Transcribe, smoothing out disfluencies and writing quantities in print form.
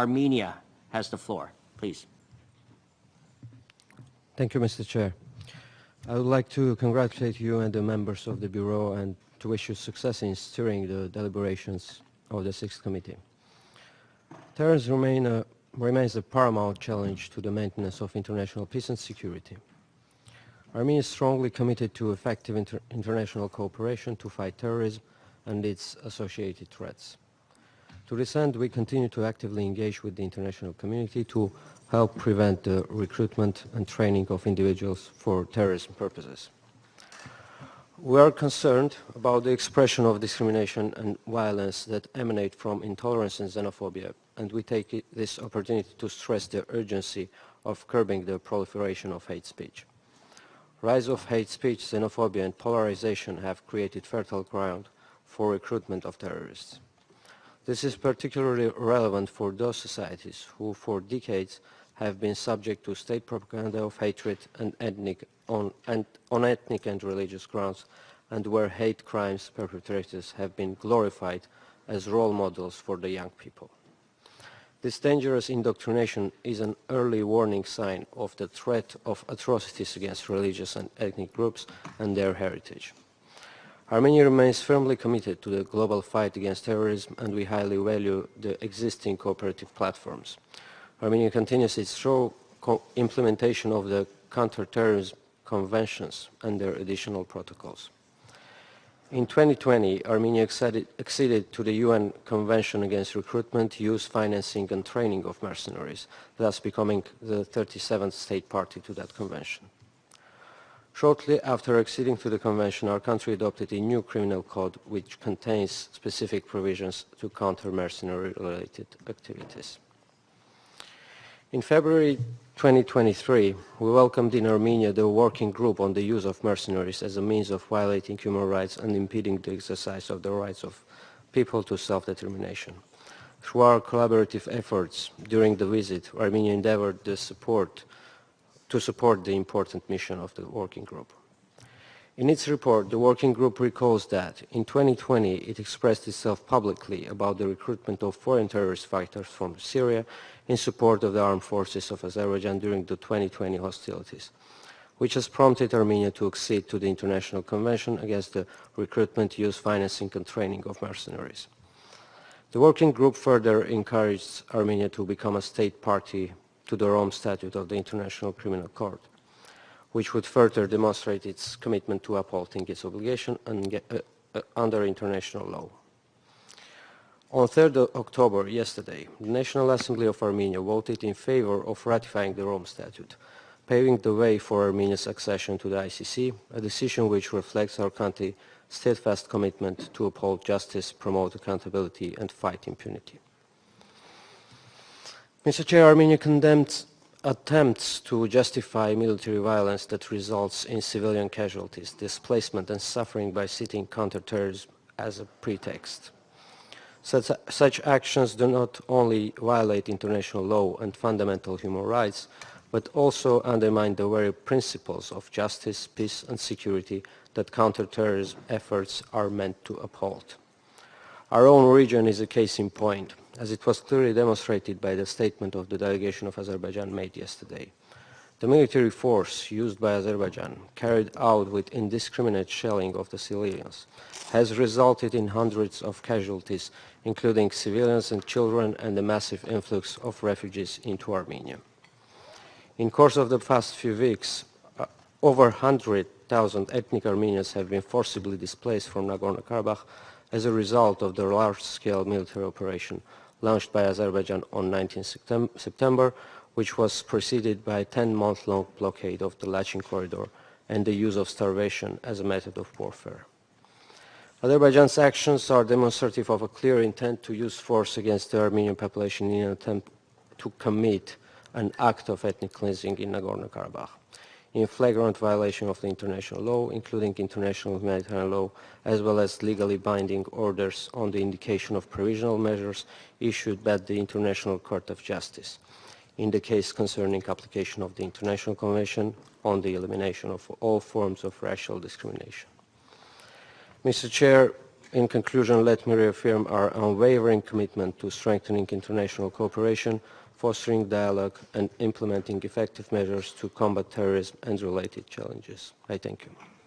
Armenia has the floor, please. Thank you, Mr. Chair. I would like to congratulate you and the members of the Bureau and to wish you success in steering the deliberations of the Sixth Committee. Terrorism remains a paramount challenge to the maintenance of international peace and security. Armenia is strongly committed to effective international cooperation to fight terrorism and its associated threats. To this end, we continue to actively engage with the international community to help prevent the recruitment and training of individuals for terrorism purposes. We are concerned about the expression of discrimination and violence that emanate from intolerance and xenophobia, and we take this opportunity to stress the urgency of curbing the proliferation of hate speech. Rise of hate speech, xenophobia and polarization have created fertile ground for recruitment of terrorists. This is particularly relevant for those societies who for decades have been subject to state propaganda of hatred and on ethnic and religious grounds, and where hate crimes perpetrators have been glorified as role models for the young people. This dangerous indoctrination is an early warning sign of the threat of atrocities against religious and ethnic groups and their heritage. Armenia remains firmly committed to the global fight against terrorism, and we highly value the existing cooperative platforms. Armenia continues its thorough implementation of the counter-terrorism conventions and their additional protocols. In 2020, Armenia acceded to the UN Convention Against Recruitment, Use, Financing and Training of Mercenaries, thus becoming the 37th state party to that convention. Shortly after acceding to the convention, our country adopted a new criminal code which contains specific provisions to counter mercenary-related activities. In February 2023, we welcomed in Armenia the working group on the use of mercenaries as a means of violating human rights and impeding the exercise of the rights of people to self-determination. Through our collaborative efforts during the visit, Armenia endeavored to support the important mission of the working group. In its report, the working group recalls that in 2020 it expressed itself publicly about the recruitment of foreign terrorist fighters from Syria in support of the armed forces of Azerbaijan during the 2020 hostilities, which has prompted Armenia to accede to the International Convention Against the Recruitment, Use, Financing and Training of Mercenaries. The working group further encouraged Armenia to become a state party to the Rome Statute of the International Criminal Court, which would further demonstrate its commitment to upholding its obligation under international law. On 3rd October, yesterday, the National Assembly of Armenia voted in favor of ratifying the Rome Statute, paving the way for Armenia's accession to the ICC, a decision which reflects our country's steadfast commitment to uphold justice, promote accountability, and fight impunity. Mr. Chair, Armenia condemns attempts to justify military violence that results in civilian casualties, displacement, and suffering by citing counterterrorism as a pretext. Such actions do not only violate international law and fundamental human rights, but also undermine the very principles of justice, peace, and security that counterterrorism efforts are meant to uphold. Our own region is a case in point, as it was clearly demonstrated by the statement of the delegation of Azerbaijan made yesterday. The military force used by Azerbaijan, carried out with indiscriminate shelling of the civilians, has resulted in hundreds of casualties, including civilians and children, and a massive influx of refugees into Armenia. In course of the past few weeks, over 100,000 ethnic Armenians have been forcibly displaced from Nagorno-Karabakh as a result of the large-scale military operation launched by Azerbaijan on 19 September, which was preceded by a 10-month-long blockade of the Lachin corridor and the use of starvation as a method of warfare. Azerbaijan's actions are demonstrative of a clear intent to use force against the Armenian population in an attempt to commit an act of ethnic cleansing in Nagorno-Karabakh, in flagrant violation of the international law, including international humanitarian law, as well as legally binding orders on the indication of provisional measures issued by the International Court of Justice, in the case concerning application of the International Convention on the elimination of all forms of racial discrimination. Mr. Chair, In conclusion, let me reaffirm our unwavering commitment to strengthening international cooperation, fostering dialogue, and implementing effective measures to combat terrorism and related challenges. I thank you.